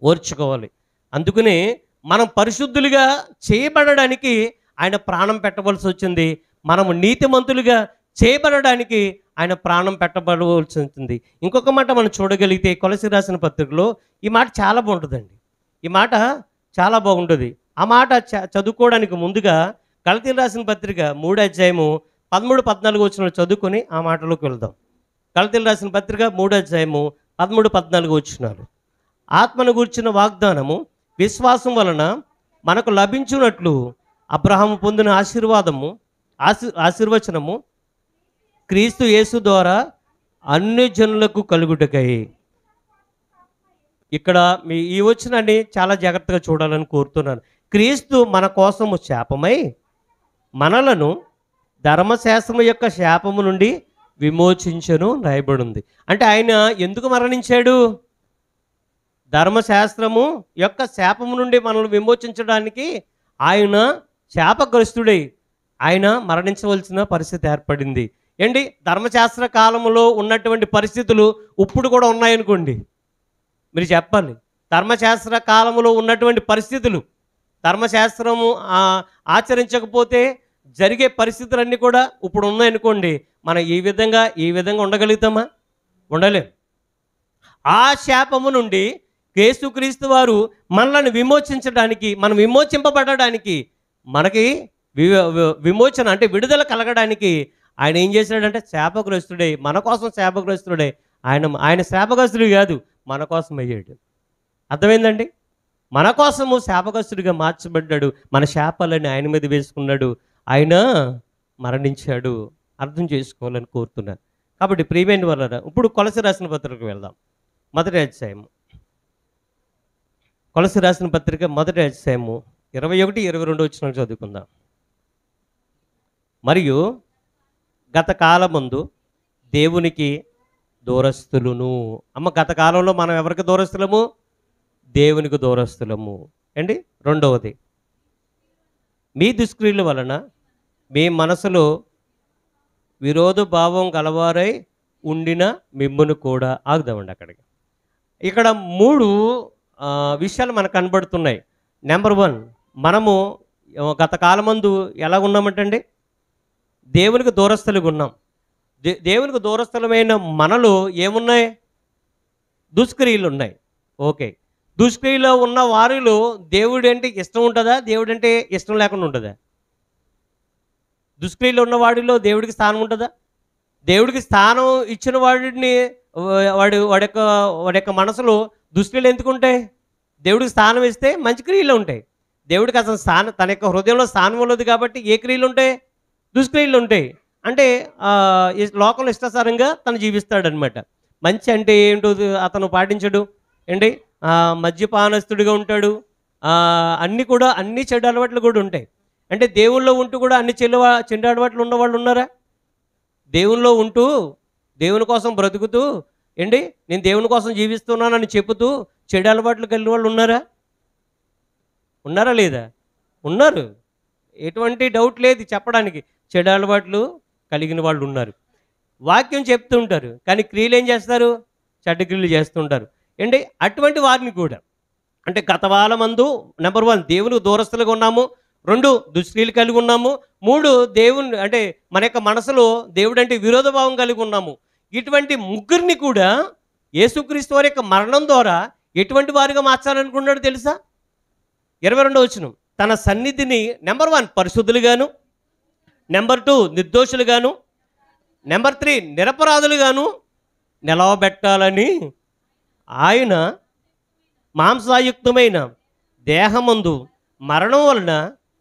ఓర్చుకోవాలి. అందుకనే మనం పరిశుద్ధులుగా చేయబడడానికి ఆయన ప్రాణం పెట్టవలసి వచ్చింది. మనము నీతిమంతులుగా చేయబడడానికి ఆయన ప్రాణం పెట్టబడవలసి ఉంటుంది. ఇంకొక మాట మనం చూడగలిగితే కొలస్సీ రాసిన పత్రికలో ఈ మాట చాలా బాగుంటుందండి. ఈ మాట చాలా బాగుంటుంది. ఆ మాట చదువుకోవడానికి ముందుగా గలతీయులకు రాసిన పత్రిక 3వ అధ్యాయము 13, 14 వచనాలు చదువుకొని ఆ మాటలోకి వెళ్దాం. గలతీయులకు రాసిన పత్రిక 3వ అధ్యాయము 13, 14 వచనాలు. ఆత్మను గూర్చిన వాగ్దానము విశ్వాసం వలన మనకు లభించున్నట్లు అబ్రహాము పొందిన ఆశీర్వచనము క్రీస్తు యేసు ద్వారా అన్ని జనులకు కలుగుటకై. ఇక్కడ ఈ వచనాన్ని చాలా జాగ్రత్తగా చూడాలని కోరుతున్నాను. క్రీస్తు మన కోసము శాపమై మనలను ధర్మశాస్త్రము యొక్క శాపము నుండి విమోచించెను రాయబడి ఉంది. అంటే ఆయన ఎందుకు మరణించాడు? ధర్మశాస్త్రము యొక్క శాపము నుండి మనల్ని విమోచించడానికి ఆయన శాపగ్రస్తుడై ఆయన మరణించవలసిన పరిస్థితి ఏర్పడింది. ఏంటి, ధర్మశాస్త్ర కాలంలో ఉన్నటువంటి పరిస్థితులు ఇప్పుడు కూడా ఉన్నాయనుకోండి, మీరు చెప్పాలి. ధర్మశాస్త్ర కాలంలో ఉన్నటువంటి పరిస్థితులు, ధర్మశాస్త్రము ఆచరించకపోతే జరిగే పరిస్థితులన్నీ కూడా ఇప్పుడు ఉన్నాయనుకోండి, మనం ఈ విధంగా ఉండగలుగుతామా? ఉండలేం. ఆ శాపము నుండి యేసుక్రీస్తు వారు మనల్ని విమోచించడానికి, మనం విమోచింపబడడానికి, మనకి విమోచన అంటే విడుదల కలగడానికి ఆయన ఏం చేశాడంటే శాపగ్రస్తుడై, మన కోసం శాపగ్రస్తుడై, ఆయన శాపగ్రస్తుడు కాదు, మన కోసం అయ్యాడు. అర్థమైందండి? మన కోసము శాపగ్రస్తుడిగా మార్చబడ్డాడు. మన శాపాలని ఆయన మీద వేసుకున్నాడు. ఆయన మరణించాడు. అర్థం చేసుకోవాలని కోరుతున్నాను. కాబట్టి ప్రియమైన వాళ్ళారా, ఇప్పుడు కొలస్సీ రాసిన పత్రికకు వెళ్దాం. మొదటి అధ్యాయము, కొలస్సీ రాసిన పత్రిక మొదటి అధ్యాయము 21, 22 వచనాలు చదువుకుందాం. మరియు గత కాలమందు దేవునికి దూరస్తులును. గత కాలంలో మనం ఎవరికి దూరస్తులము? దేవునికి దూరస్తులము. అండి, రెండవది, మీ దుష్క్రియల వలన మీ మనసులో విరోధ భావం గలవారై ఉండిన మిమ్మును కూడా. ఆగుదామండి అక్కడికి. ఇక్కడ 3 విషయాలు మనకు కనబడుతున్నాయి. నెంబర్ 1, మనము గత కాలమందు ఎలా ఉన్నామంటండి? దేవునికి దూరస్తులుగా ఉన్నాం. దేవునికి దూరస్థలమైన మనలో ఏమున్నాయి? దుష్క్రియలు ఉన్నాయి. ఓకే, దుష్క్రియలో ఉన్న వారిలో దేవుడు అంటే ఇష్టం ఉంటుందా? దేవుడు అంటే ఇష్టం లేకుండా ఉంటుందా? దుష్క్రియలో ఉన్న వాడిలో దేవుడికి స్థానం ఉంటుందా? దేవుడికి స్థానం ఇచ్చిన వాడిని వాడి యొక్క మనసులో దుష్క్రియలు ఎందుకు ఉంటాయి? దేవుడికి స్థానం ఇస్తే మంచి క్రియలు ఉంటాయి. దేవుడికి అసలు స్థానం, తన యొక్క హృదయంలో స్థానం ఉన్నది కాబట్టి ఏ క్రియలు ఉంటాయి? దుష్క్రియలు ఉంటాయి. అంటే లోకంలో ఇష్టాసారంగా తను జీవిస్తాడనమాట. మంచి అంటే ఏంటో అతను పాటించడు. ఏంటి, మద్యపానస్తుడిగా ఉంటాడు. అన్ని చెడు అలవాట్లు కూడా ఉంటాయి. అంటే దేవుళ్ళో ఉంటూ కూడా అన్ని చెడు అలవాట్లు ఉన్నవాళ్ళు ఉన్నారా? దేవుల్లో ఉంటూ దేవుని కోసం బ్రతుకుతూ ఏంటి నేను దేవుని కోసం జీవిస్తున్నానని చెబుతూ చెడు అలవాట్లు కలిగిన వాళ్ళు ఉన్నారా? ఉన్నారా లేదా? ఉన్నారు. ఎటువంటి డౌట్ లేదు చెప్పడానికి. చెడు అలవాట్లు కలిగిన వాళ్ళు ఉన్నారు. వాక్యం చెప్తూ ఉంటారు, కానీ క్రియలు ఏం చేస్తారు? చెడ్డ క్రియలు చేస్తుంటారు. ఏంటి, అటువంటి వారిని కూడా అంటే గతకాలమందు నెంబర్ 1 దేవునికి దూరస్తులుగా ఉన్నాము, 2 దుష్క్రియలు కలిగి ఉన్నాము, 3 దేవుని అంటే మన యొక్క మనసులో దేవుడు అంటే విరోధభావం కలిగి ఉన్నాము. ఇటువంటి ముగ్గురిని కూడా యేసుక్రీస్తు వారి యొక్క మరణం ద్వారా ఎటువంటి వారిగా మార్చాలనుకున్నాడు తెలుసా? 22వ వచనం, తన సన్నిధిని నెంబర్ 1 పరిశుద్ధులుగాను, నెంబర్ 2 నిర్దోషులుగాను, నెంబర్ 3 నిరపరాధులుగాను నిలవబెట్టాలని ఆయన మాంసాయుక్తమైన దేహమందు మరణం వలన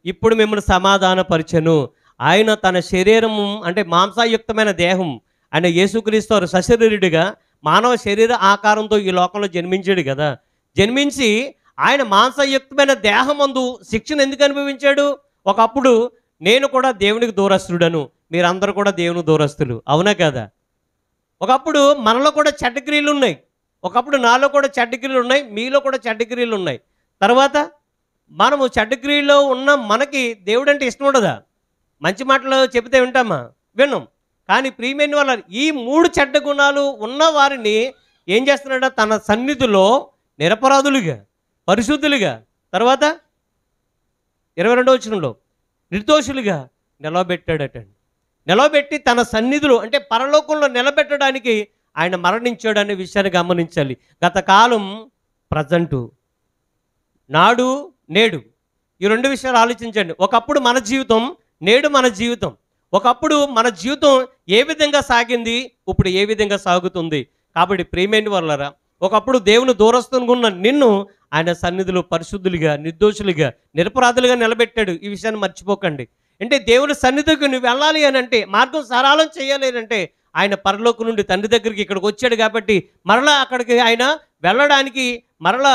ఇప్పుడు మిమ్మల్ని సమాధానపరిచెను. ఆయన తన శరీరము అంటే మాంసాయుక్తమైన దేహం, ఆయన యేసుక్రీస్తు వారు సశరీరుడిగా మానవ శరీర ఆకారంతో ఈ లోకంలో జన్మించాడు కదా. జన్మించి ఆయన మాంసయుక్తమైన దేహమందు శిక్షను ఎందుకు అనుభవించాడు? ఒకప్పుడు నేను కూడా దేవునికి దూరస్తుడను, మీరందరూ కూడా దేవునికి దూరస్తులు, అవునా కదా? ఒకప్పుడు మనలో కూడా చెడ్డ క్రియలు ఉన్నాయి. ఒకప్పుడు నాలో కూడా చెడ్డ క్రియలు ఉన్నాయి, మీలో కూడా చెడ్డ క్రియలు ఉన్నాయి. తర్వాత మనము చెడ్డ క్రియలో ఉన్న మనకి దేవుడు అంటే ఇష్టం ఉండదా? మంచి మాటలు చెబితే వింటామా? విన్నాం. కానీ ప్రియమైన వాళ్ళ ఈ 3 చెడ్డ గుణాలు ఉన్న వారిని ఏం చేస్తున్నాడో తన సన్నిధిలో నిరపరాధులుగా, పరిశుద్ధులుగా, తర్వాత 22వ వచనంలో నిర్దోషులుగా నిలవబెట్టాడటండి. నిలబెట్టి తన సన్నిధిలో అంటే పరలోకంలో నిలబెట్టడానికి ఆయన మరణించాడు అనే విషయాన్ని గమనించాలి. గత కాలం, ప్రజెంటు, నాడు, నేడు, ఈ రెండు విషయాలు ఆలోచించండి. ఒకప్పుడు మన జీవితం, నేడు మన జీవితం. ఒకప్పుడు మన జీవితం ఏ విధంగా సాగింది, ఇప్పుడు ఏ విధంగా సాగుతుంది. కాబట్టి ప్రియమైన వాళ్ళరా, ఒకప్పుడు దేవుని దూరస్తునిగా ఉన్న నిన్ను ఆయన సన్నిధిలో పరిశుద్ధులుగా, నిర్దోషులుగా, నిరపరాధులుగా నిలబెట్టాడు. ఈ విషయాన్ని మర్చిపోకండి. అంటే దేవుని సన్నిధికి నువ్వు వెళ్ళాలి అని అంటే, మార్గం సరళం చేయాలి అని అంటే, ఆయన పరలోకం నుండి తండ్రి దగ్గరికి ఇక్కడికి వచ్చాడు కాబట్టి మరలా అక్కడికి ఆయన వెళ్ళడానికి మరలా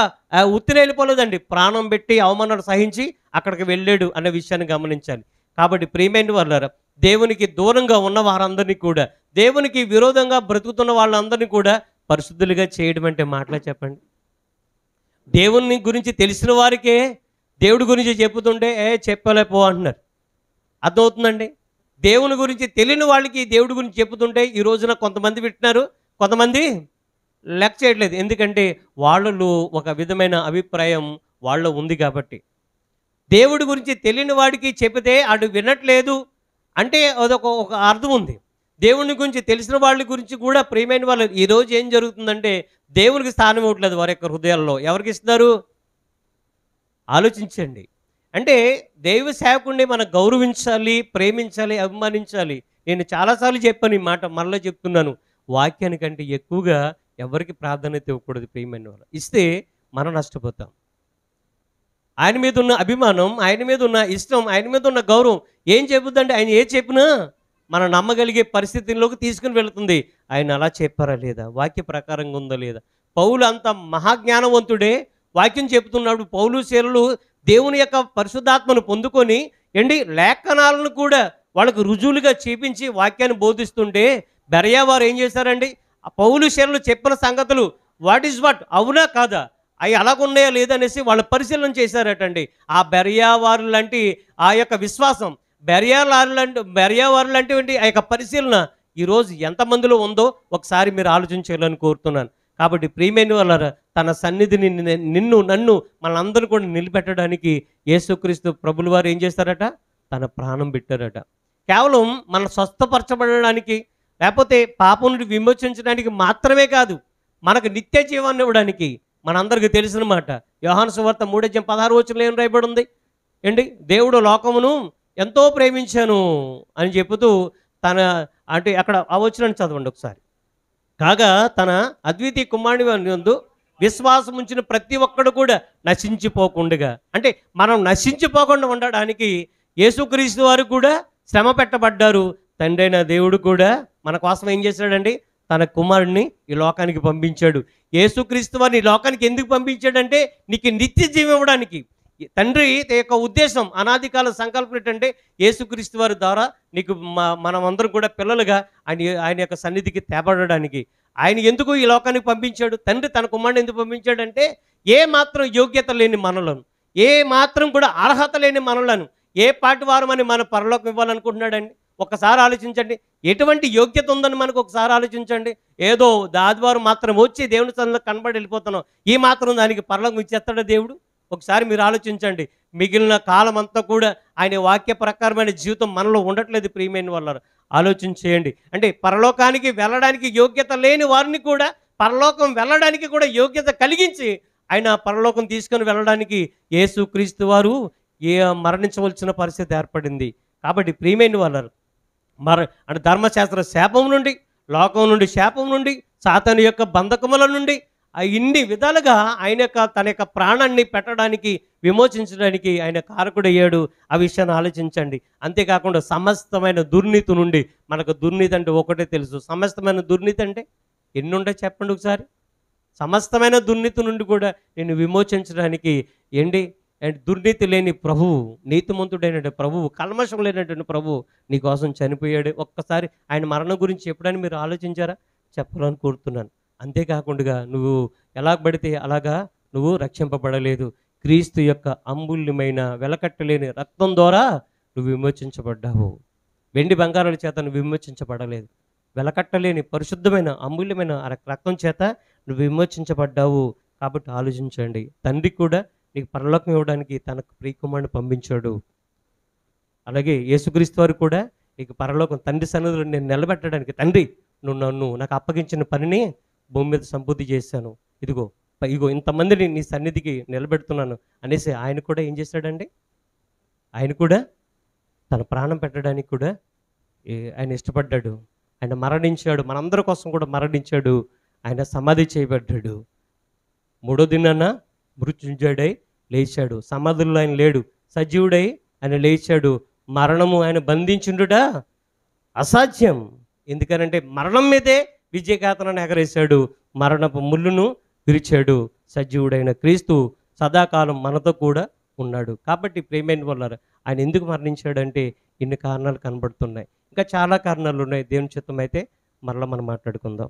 ఉత్తిన వెళ్ళిపోలేదండి. ప్రాణం పెట్టి అవమానాలు సహించి అక్కడికి వెళ్ళాడు అనే విషయాన్ని గమనించాలి. కాబట్టి ప్రియమైన వాళ్ళారా, దేవునికి దూరంగా ఉన్న వారందరినీ కూడా, దేవునికి విరోధంగా బ్రతుకుతున్న వాళ్ళందరినీ కూడా పరిశుద్ధులుగా చేయడం అంటే మాటలే చెప్పండి. దేవుని గురించి తెలిసిన వారికే దేవుడి గురించి చెప్పుతుంటే చెప్పలేపో అంటున్నారు. అర్థమవుతుందండి. దేవుని గురించి తెలియని వాళ్ళకి దేవుడి గురించి చెప్పుతుంటే ఈ రోజున కొంతమంది వింటున్నారు, కొంతమంది లెక్క చేయట్లేదు. ఎందుకంటే వాళ్ళు ఒక విధమైన అభిప్రాయం వాళ్ళలో ఉంది కాబట్టి. దేవుడి గురించి తెలియని వాడికి చెబితే అడు వినట్లేదు అంటే ఒక అర్థం ఉంది. దేవుని గురించి తెలిసిన వాళ్ళ గురించి కూడా ప్రియమైన వాళ్ళు ఈరోజు ఏం జరుగుతుందంటే దేవునికి స్థానం ఇవ్వట్లేదు వారి యొక్క హృదయాల్లో. ఎవరికి ఇస్తున్నారు ఆలోచించండి. అంటే దైవ సేవకుడిని మనం గౌరవించాలి, ప్రేమించాలి, అభిమానించాలి. నేను చాలాసార్లు చెప్పాను ఈ మాట, మళ్ళీ చెప్తున్నాను. వాక్యానికంటే ఎక్కువగా ఎవరికి ప్రాధాన్యత ఇవ్వకూడదు ప్రియమైన వాళ్ళు. ఇస్తే మనం నష్టపోతాం. ఆయన మీద ఉన్న అభిమానం, ఆయన మీద ఉన్న ఇష్టం, ఆయన మీద ఉన్న గౌరవం ఏం చెబుద్దంటే ఆయన ఏ చెప్పినా మనం నమ్మగలిగే పరిస్థితుల్లోకి తీసుకుని వెళుతుంది. ఆయన అలా చెప్పారా లేదా, వాక్య ప్రకారంగా ఉందా లేదా. పౌలు అంత మహాజ్ఞానవంతుడే వాక్యం చెబుతున్నాడు. పౌలు శీలలు దేవుని యొక్క పరిశుద్ధాత్మను పొందుకొని లేఖనాలను కూడా వాళ్ళకు రుజువులుగా చూపించి వాక్యాన్ని బోధిస్తుంటే బెరయా వారు ఏం చేశారండి, ఆ పౌలు శీలలు చెప్పిన సంగతులు వాట్ ఈజ్ వాట్, అవునా కాదా, అవి అలాగున్నాయా లేదనేసి వాళ్ళు పరిశీలన చేశారటండి. ఆ బెరయా వారు లాంటి ఆ యొక్క విశ్వాసం, బెరయా వారు లాంటి ఆ యొక్క పరిశీలన ఈరోజు ఎంతమందిలో ఉందో ఒకసారి మీరు ఆలోచించాలని కోరుతున్నాను. కాబట్టి ప్రియమైన వాళ్ళారా, తన సన్నిధిని నిన్ను నన్ను మనందరూ కూడా నిలబెట్టడానికి యేసుక్రీస్తు ప్రభుల వారు ఏం చేస్తారట, తన ప్రాణం పెట్టారట. కేవలం మన స్వస్థపరచబడడానికి, లేకపోతే పాపం నుండి విమోచించడానికి మాత్రమే కాదు, మనకు నిత్య జీవాన్ని ఇవ్వడానికి. మనందరికీ తెలిసిన మాట, యోహాను సువార్త 3:16 ఏం రాయబడి ఉంది దేవుడు లోకమును ఎంతో ప్రేమించాను అని చెబుతూ తన అంటే అక్కడ ఆ వచనాన్ని చదవండి ఒకసారి. కాగా తన అద్వితీయ కుమారుని యందు విశ్వాసం ఉంచిన ప్రతి ఒక్కడు కూడా నశించిపోకుండా, అంటే మనం నశించిపోకుండా ఉండడానికి యేసుక్రీస్తు వారు కూడా శ్రమ పెట్టబడ్డారు. తండ్రి అయిన దేవుడు కూడా మన కోసం ఏం చేశాడండి, తన కుమారుడిని ఈ లోకానికి పంపించాడు. యేసుక్రీస్తు వారిని ఈ లోకానికి ఎందుకు పంపించాడంటే నీకు నిత్య జీవం ఇవ్వడానికి. తండ్రి యొక్క ఉద్దేశం, అనాదికాల సంకల్పం ఏంటంటే యేసుక్రీస్తు వారి ద్వారా నీకు మనమందరం కూడా పిల్లలుగా ఆయన యొక్క సన్నిధికి తేబడడానికి. ఆయన ఎందుకు ఈ లోకానికి పంపించాడు, తండ్రి తన కుమారుని ఎందుకు పంపించాడంటే ఏ మాత్రం యోగ్యత లేని మనలను, ఏ మాత్రం కూడా అర్హత లేని మనలను ఏ పాటి వారమని మన పరలోకం ఇవ్వాలనుకుంటున్నాడండి. ఒక్కసారి ఆలోచించండి, ఎటువంటి యోగ్యత ఉందని మనకు ఒకసారి ఆలోచించండి. ఏదో ఆదివారం మాత్రం వచ్చి దేవుని సన్నిధిలో కనబడి వెళ్ళిపోతున్నాం, ఈ మాత్రం దానికి పరలోకం ఇచ్చేస్తాడా దేవుడు? ఒకసారి మీరు ఆలోచించండి. మిగిలిన కాలం అంతా కూడా ఆయన వాక్య ప్రకారమైన జీవితం మనలో ఉండట్లేదు ప్రియమైన వాళ్ళ ఆలోచించేయండి. అంటే పరలోకానికి వెళ్ళడానికి యోగ్యత లేని వారిని కూడా పరలోకం వెళ్ళడానికి కూడా యోగ్యత కలిగించి ఆయన పరలోకం తీసుకొని వెళ్ళడానికి యేసుక్రీస్తు వారు మరణించవలసిన పరిస్థితి ఏర్పడింది. కాబట్టి ప్రియమైన వాళ్ళ అంటే ధర్మశాస్త్ర శాపం నుండి, లోకం నుండి శాపం నుండి, సాతాను యొక్క బంధకముల నుండి ఇన్ని విధాలుగా ఆయన తన యొక్క ప్రాణాన్ని పెట్టడానికి, విమోచించడానికి ఆయన కారకుడయ్యాడు. ఆ విషయాన్ని ఆలోచించండి. అంతేకాకుండా సమస్తమైన దుర్నీతి నుండి, మనకు దుర్నీతి అంటే ఒకటే తెలుసు, సమస్తమైన దుర్నీతి అంటే ఎన్ని ఉంటాయి చెప్పండి ఒకసారి. సమస్తమైన దుర్నీతి నుండి కూడా నేను విమోచించడానికి దుర్నీతి లేని ప్రభువు, నీతిమంతుడైనటువంటి ప్రభువు, కల్మషం లేనటువంటి ప్రభువు నీకోసం చనిపోయాడు. ఒక్కసారి ఆయన మరణం గురించి ఎప్పుడైనా మీరు ఆలోచించారా? చెప్పాలని కోరుతున్నాను. అంతేకాకుండా నువ్వు ఎలా పడితే అలాగా నువ్వు రక్షింపబడలేదు. క్రీస్తు యొక్క అమూల్యమైన వెలకట్టలేని రక్తం ద్వారా నువ్వు విమోచించబడ్డావు. వెండి బంగారాల చేత నువ్వు విమోచించబడలేదు. వెలకట్టలేని పరిశుద్ధమైన అమూల్యమైన రక్తం చేత నువ్వు విమోచించబడ్డావు. కాబట్టి ఆలోచించండి. తండ్రి కూడా నీకు పరలోకం ఇవ్వడానికి తన ప్రియకుమారుని పంపించాడు. అలాగే యేసుక్రీస్తు వారు కూడా ఇక పరలోకం తండ్రి సన్నిధిలో నేను నిలబెట్టడానికి, తండ్రి నువ్వు నాకు అప్పగించిన పనిని భూమి మీద సంపూర్తి చేశాను, ఇదిగో ఇగో ఇంతమందిని నీ సన్నిధికి నిలబెడుతున్నాను అనేసి ఆయన కూడా ఏం చేశాడండి? ఆయన కూడా తన ప్రాణం పెట్టడానికి కూడా ఆయన ఇష్టపడ్డాడు. ఆయన మరణించాడు, మనందరి కోసం కూడా మరణించాడు. ఆయన సమాధి చేయబడ్డాడు. మూడో దినాన మృత్యుంజయుడై లేచాడు. సమాధుల్లో ఆయన లేడు, సజీవుడై ఆయన లేచాడు. మరణము ఆయన బంధించుండుట అసాధ్యం. ఎందుకనంటే మరణం మీదే విజయకేతనాన్ని ఎగరేశాడు, మరణపు ముళ్ళును విరిచాడు. సజీవుడైన క్రీస్తు సదాకాలం మనతో కూడా ఉన్నాడు. కాబట్టి ప్రేమైన వాళ్ళారా, ఆయన ఎందుకు మరణించాడంటే ఇన్ని కారణాలు కనబడుతున్నాయి. ఇంకా చాలా కారణాలు ఉన్నాయి. దేవుని చిత్తం అయితే మరలా మనం మాట్లాడుకుందాం.